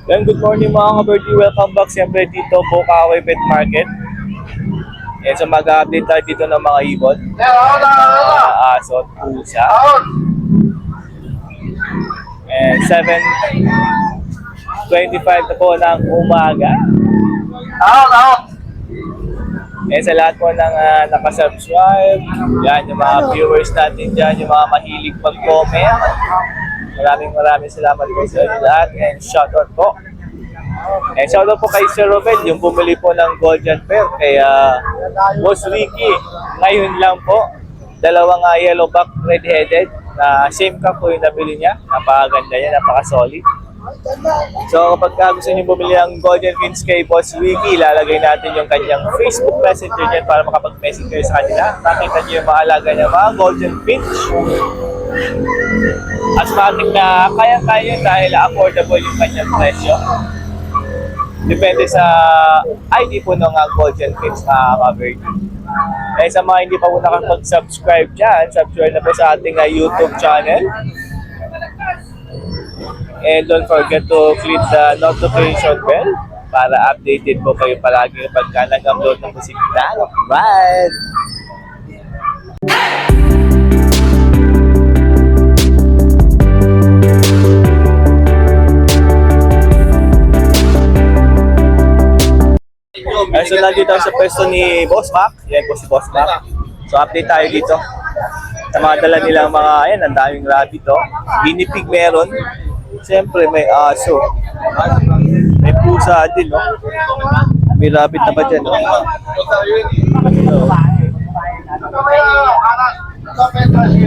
Then, good morning mga ka-birdie. Welcome back siyempre dito po Kaaway Pet Market. Yan, so mag-update tayo dito ng mga ibon. Aso at pusa. And 7:25 na po ng umaga. And sa lahat po ng nakasubscribe, yan, yung mga viewers natin dyan, yung mga mahilig mag-comment. Maraming salamat po sa inyo lahat and shoutout po. And shoutout po kay Sir Robel, yung bumili po ng Golden Pair. Kaya Boss Ricky, ngayon lang po, dalawang yellowback red-headed na same cup po yung nabili niya. Napakaganda niya, napaka-solid. So kapag gusto niyo bumili ang Golden Fins kay Boss Ricky, ilalagay natin yung kanyang Facebook Messenger dyan para makapag-message kayo sa kanila. Nakita niyo yung mga alaga niya, mga Golden Fins. Asthmatic na kaya-kaya dahil affordable yung kanyang presyo. Depende sa ID po ng Golden Fins na covered. Eh sa mga hindi pa po nakapag-subscribe dyan, subscribe na po sa ating YouTube channel. And don't forget to click the notification bell para updated po kayo palagi pagka nag-upload ng musik na. Bye! So nandito tayo sa pwesto ni Boss Mac. Yan po si Boss Mac. So update tayo dito. Sa mga dala nilang mga, ayan, ang daming rabbit to. Guinea pig meron. Siyempre may aso. May pusa din, no? May rabbit na ba dyan, no?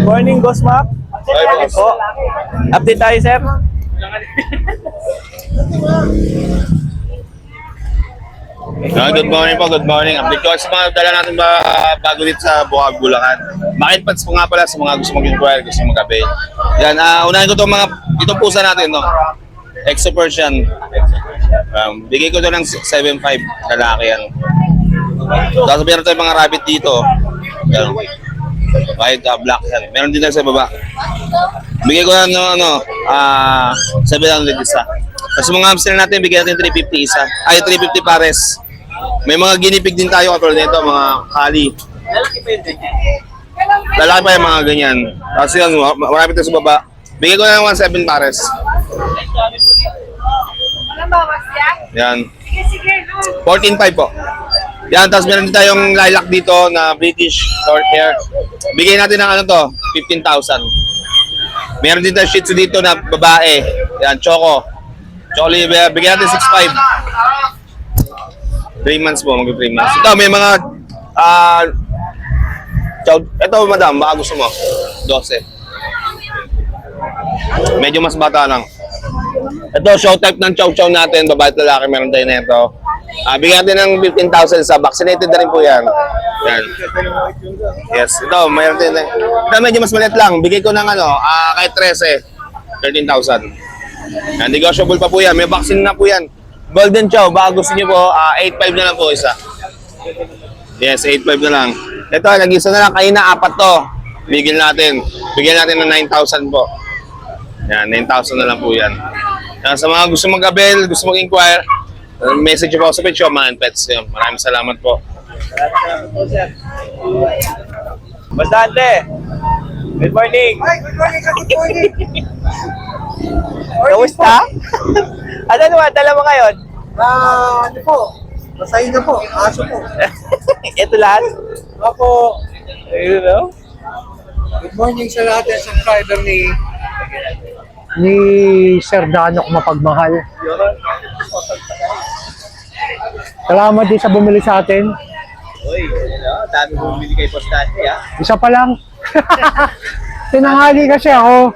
Morning, Boss Mac. Morning po. Update tayo, sir. Good morning po, good morning. Update ko sa mga dala natin bago dito sa Bukaw, Bulacan. Market pats po nga pala sa mga gusto mag-inquire, gusto mag-avail. Yan, unahin ko itong pusa natin, no? Exo Persian. Bigay ko ito ng 7.5, lalaki yan. Tapos meron tayong mga rabbit dito. Yan. White, black yan. Meron din tayo sa baba. Bigay ko ng 700 isa. Tapos mga hamster natin, bigyan natin 350 isa. Ay, 350 pares. May mga guinea pig din tayo katulad nito, mga kali. Lalaki pa yun din. Lalaki pa yung mga ganyan. Tapos yun, marami tayo sa baba. Bigay ko na ng 1.7 pares. Yan. 14.5 po. Yan, tapos meron din tayong lilac dito na British short hair. Bigay natin ng 15,000. Meron din tayong Shih Tzu dito na babae. Yan, Choco. Bigyan natin 6.5. 3 months po, mag-3 months. Ito, may mga ito madam, baka gusto mo 12. Medyo mas bata lang. Ito, show type ng chow chow natin, babae at lalaki, meron tayo na ito. Bigyan natin ng 15,000 sa vaccinated na rin po yan. Yan. Yes, ito, mayroon din. Ito, medyo mas maliit lang. Bigay ko ng kahit 13,000. Yan, negotiable pa po yan. May vaccine na po yan. Golden Chow, baka gusto nyo po, 8.5 na lang po isa. Yes, 8.5 na lang. Ito, nag-isa na lang. Kanina, 4 to. Bigyan natin. Bigyan natin ng 9,000 po. Yan, 9,000 na lang po yan. Yan, sa mga gusto mag-avail, gusto mag-inquire, message po sa page, Man Pets. Yan, maraming salamat po. Salamat po, sir. Bastante. Good morning. Ay, good morning, good morning. Kamusta? Ano naman, dala mo ngayon? Ano po? Masahin na po, aso po. Ito lahat? Ako, Ayun, no? good morning sa lahat ng subscriber ni Sir Danok Mapagmahal. Salamat din sa bumili sa atin. Uy, dami bumili kay Bastante, ha? Isa pa lang. Tinanghali kasi ako.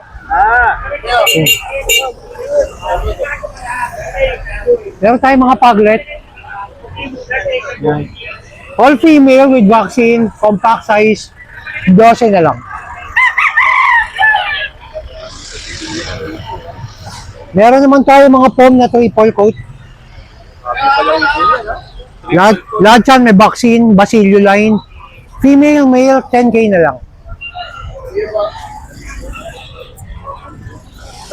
Meron tayong mga paglet. All female with vaccine, compact size, 12 na lang. Meron naman tayo mga foam na triple coat. Lahat yan may vaccine, Basilio line. Female, male, 10K na lang.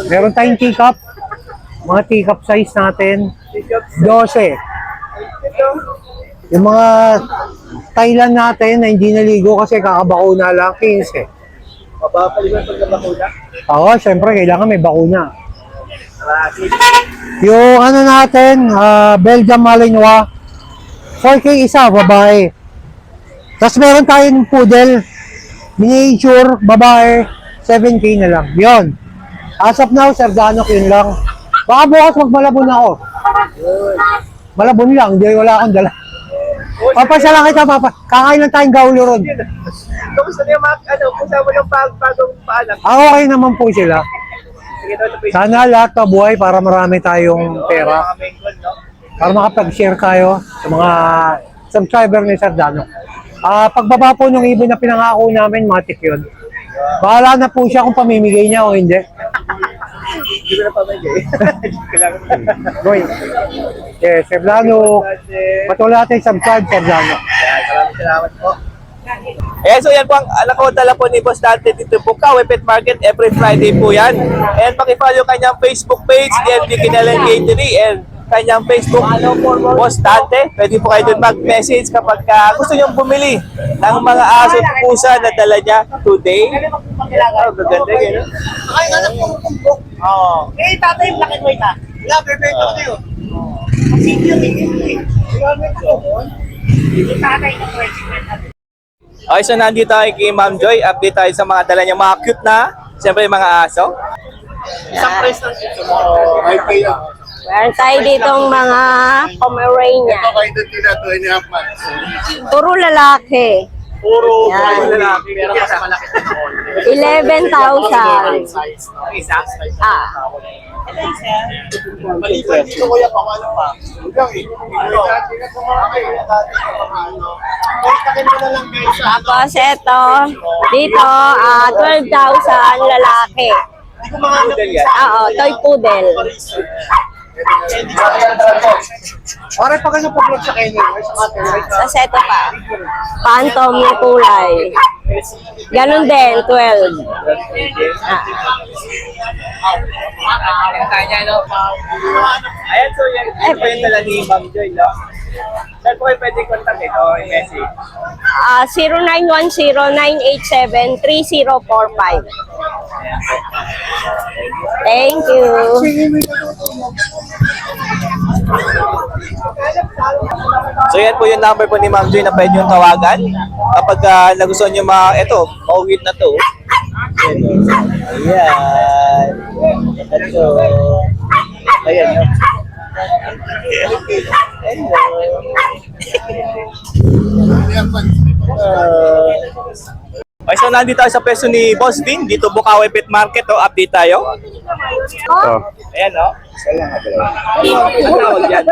Meron tayong teacup. Mga teacup size natin, 12. Yung mga Thailand natin na hindi naligo kasi kakabakuna lang, 15. Mapapaliman pag nabakuna. Oo, syempre, kailangan may bakuna. Yung ano natin, Belgian Malinois, 4K isa, babae. Tapos meron tayong poodle, miniature, babae, 7K na lang. Yun. As of now, Sir Danok, yun lang. Baka bukas magmalabon ako. Malabon lang, hindi wala akong dala. Papasya lang kita, papa. Kakain lang tayong gaulo ron. Kamusta na yung mga, kung saan mo yung bagong paalam? Okay naman po sila. Sige, ito po yung Sana lahat mabuhay para marami tayong pera. mga main goal, no? Para makapag-share tayo sa mga subscriber ni Sir Danok. Pagbaba po ng ibon na pinangako namin, matik yun. Bahala na po siya kung pamimigay niya o hindi. Hindi ko na pamigay. Kailangan. Boy. Yes, Sir Danok. Patuloy natin subscribe, Sir Danok. Yan, maraming salamat po. So yan po ang nakawala po ni Boss Dante dito po Bukawi Pet Market every Friday po yan. And pakifollow kanyang Facebook page, DMD Kinalan Catering, and kanyang Facebook, Boss Dante. Pwede po kayo doon mag-message kapag gusto nyo bumili ng mga aso at pusa na dala niya today. Oh, gaganda yun. Ay, anak ko kumpok. Oo. Eh, tatay, laki mo ita. Wala, perfect ako sa'yo. Kasi yun, eh. Yung tatay na president. Okay, so nandito tayo kay Ma'am Joy. Update tayo sa mga dala niya. Mga cute na, siyempre yung mga aso. Isang price ng ito mo. Ay, kaya. Meron tayo ditong mga Pomeranian. Ito kayo doon nila, 2.5 months. Puro lalaki. Puro Yan. lalaki, pero mas malaki na ako. 11,000. Size, no? Isa. Ah. Maliban dito, kuya, pang ano pa. Hanggang eh. Dati na kumakain. Dati na kumakain. Kontakin mo na lang guys sa ano. Tapos ito, dito, 12,000 lalaki. Hindi ko mahanap yung sa Oo, toy poodle. Pare pa kayo pa-vlog sa Kenya. Sa atin, right? Tapos ito pa, phantom na kulay. Ganun din, 12. Ah. Ayan, so yan. Ito po yung dala ni Ma'am Joy, no? Saan po kayo pwede contact ito? Yung message. 0910-987-3045. Thank you. So yan po yung number po ni Ma'am Joy na pwede yung tawagan. Kapag nagustuhan nyo ito, mauwit na to. Ayan. Ito. Ayan, no? Okay, so nandito tayo sa pwesto ni Boss Vin, dito Bukawi Pet Market, update tayo. Ayan, no? Ano tawag yan?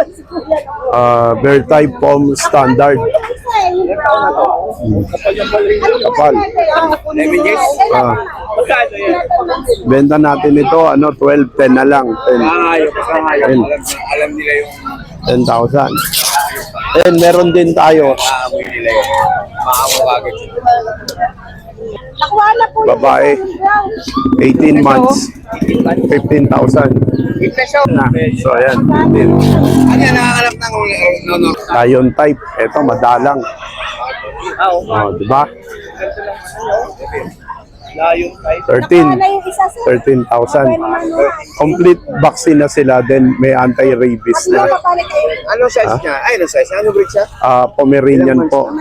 Bear type foam standard. Kapal. 11 years? Magkano yan? Benta natin ito, 12, 10 na lang. 10. Alam nila yung 10,000. And meron din tayo, maamoy nila yung maamawagin. Nakuha na po babae, 18 months, 15,000. Na. So ayan, 15. Ano yan, nakakalap ng no. Lion type, ito madalang. Oh, di ba? Layong type. 13. 13,000. Complete vaccine na sila, then may anti-rabies na. Anong size niya? Ay, anong size? Anong breed siya? Pomeranian po,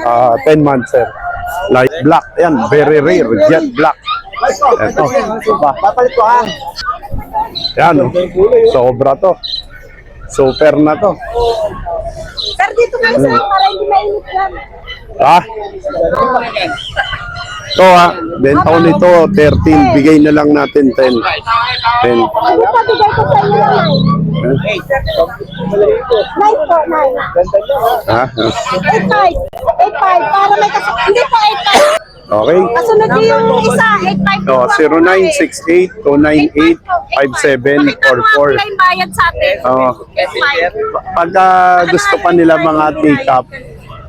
10 months, sir. Light black, yan, very rare, jet black. Ito, Papalit ko ha. yan, oh. Sobra to. Super na to. Pero dito nga sa para hindi mainit yan. Ah? Ito ha, benta ko nito, 13, bigay na lang natin 10. 10. Ano pa bigay ko sa inyo lang? 9 po, 9. Ha? 8.5. 8.5 para may kasunod. Hindi po 8.5. Okay. Kasunod din yung isa, 8.5. So, 0968-298-5744. yung bayad sa atin. Oh. 8.5. Pag gusto pa nila mga take-up,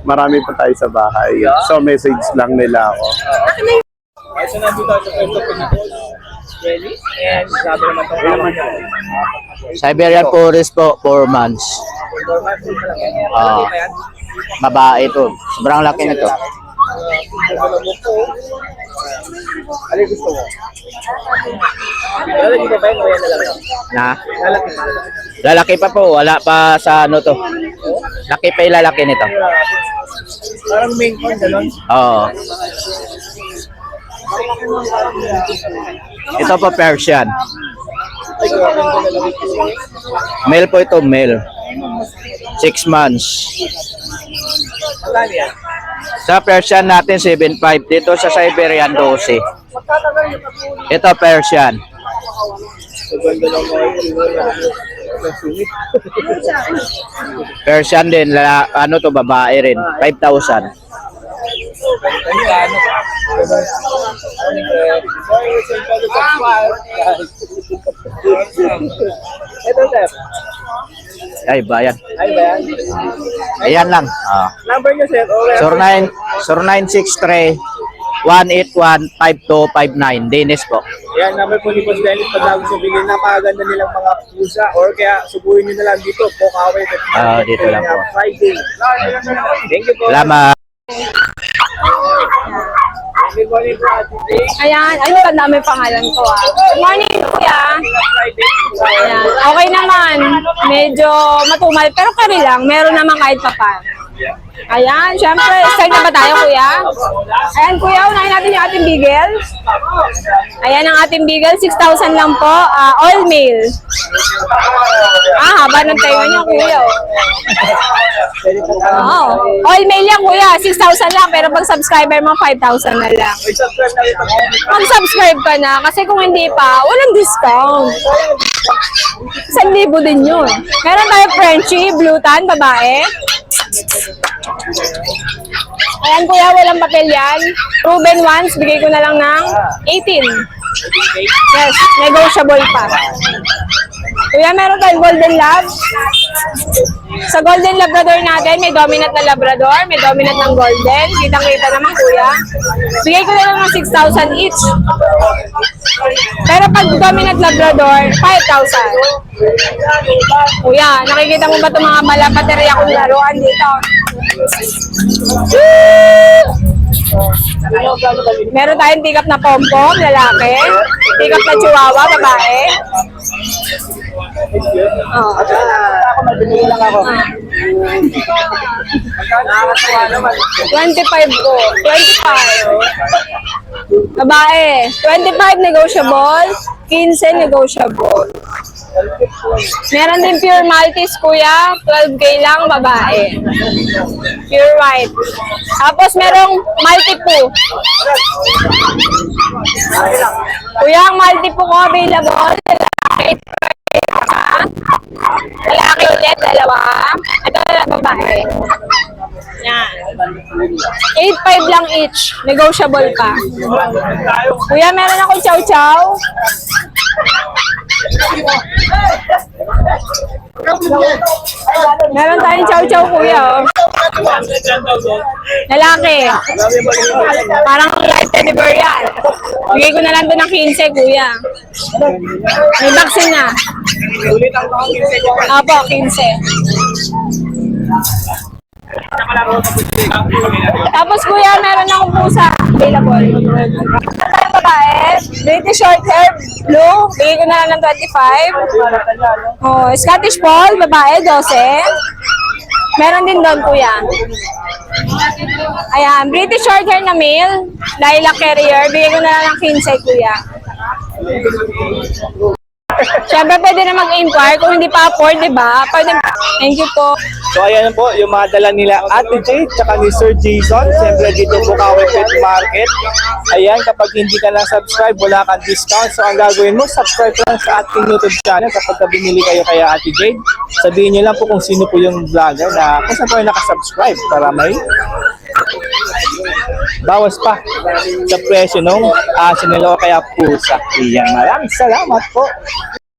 marami pa tayo sa bahay. So, message lang nila ako. Okay, so nandito tayo sa pwesto po ni Boss. Jelly. And sabi naman itong kawan niya. Siberian Forest po, 4 months. Normal food pa lang yan. Ah. Ano ba yan? Babae to. Sobrang laki nito. Ano yung gusto mo? Lalaki pa ba yun o yan na lang? Na? Lalaki pa. Lalaki pa po, wala pa sa ano to. Laki pa yung lalaki nito. Parang main con, gano'n. Oo. Ito po Persian. Ay, grabe yung lalaki. Male po ito, male. 6 months. Magkano yan? Sa Persian natin 7.5. Dito sa Siberian 12. Ito Persian. Ganda ng mga sungit. Persian din, ano to, babae rin. 5,000. Ito, sir. Ay, bayan. Ay, ba yan? Ayan lang. Number niyo, sir. Okay. 0969-181-5259. Dennis po. Yan, number po ni Boss Dennis. Pag gusto bigyan, napakaganda nilang mga pusa. Or kaya, subuhin nyo na lang dito. Pokaway. Dito lang po. Friday. Thank you po. Salamat. Good morning po, Ate Jay. Ayan, ay, ang dami pangalan ko ah. Good morning, kuya. Ayan, okay naman. Medyo matumal, pero kari lang. Meron naman kahit pa. Ayan, syempre, start na ba tayo, kuya? Ayan, kuya, unahin natin yung ating beagle. Ayan ang ating beagle, 6,000 lang po. All male. Haba ng tayo niya, kuya. Oo. All male yan, kuya. 6,000 lang, pero pag subscriber mo, 5,000 na lang. Mag-subscribe ka na, kasi kung hindi pa, walang discount. 1,000 din yun. Meron tayo Frenchie, blue tan, babae. Ayan kuya, walang papel yan. Proven once, bigay ko na lang ng 18. Yes, negotiable pa. Kuya, meron tayong Golden Lab. Sa Golden Labrador natin, may dominant na Labrador, may dominant ng Golden. Kitang-kita naman kuya. Bigay ko na lang ng 6,000 each. Pero pag dominant Labrador, 5,000. Kuya, nakikita mo ba itong mga malapaterya kong laruan dito? Meron tayong tikap na pompom, lalaki. Tikap na chihuahua, babae. Oh. Lang ako. 25 po. 25. Babae. 25 negotiable. 15 negotiable. Meron din pure Maltese, kuya. 12K lang, babae. Pure white. Tapos merong Maltipoo. Kuya, ang Maltipoo ko available. Lalaki ulit, dalawa. Ito na lang, babae. Yan. 8,500 lang each. Negotiable pa. Kuya, meron akong chow-chow. Meron tayong chow-chow, kuya. Oh. Lalaki. Parang light teddy bear yan. Bigay ko na lang doon ng 15, kuya. May vaccine na. Ulit ang mga 15. Opo, 15. Tapos kuya, meron akong pusa available. Tayong babae, British short hair, blue, bigay ko na lang ng 25. Oh, Scottish Fold, babae, 12. Meron din doon, kuya. Ayan, British short hair na male, lilac carrier, bigay ko na lang ng 15, kuya. Siyempre, pwede na mag-inquire kung hindi pa afford, di ba? Pwede. Thank you po. So ayan po, yung mga dala nila Ate Jade tsaka ni Sir Jason. Siyempre dito po Kawe Pet Market. Ayan, kapag hindi ka lang subscribe, wala kang discount. So ang gagawin mo, subscribe lang sa ating YouTube channel. Kapag binili kayo kay Ate Jade, sabihin nyo lang po kung sino po yung vlogger na kung saan po yung nakasubscribe para may bawas pa sa presyo ng asin nila o kaya pusa. Iyan, maraming salamat po.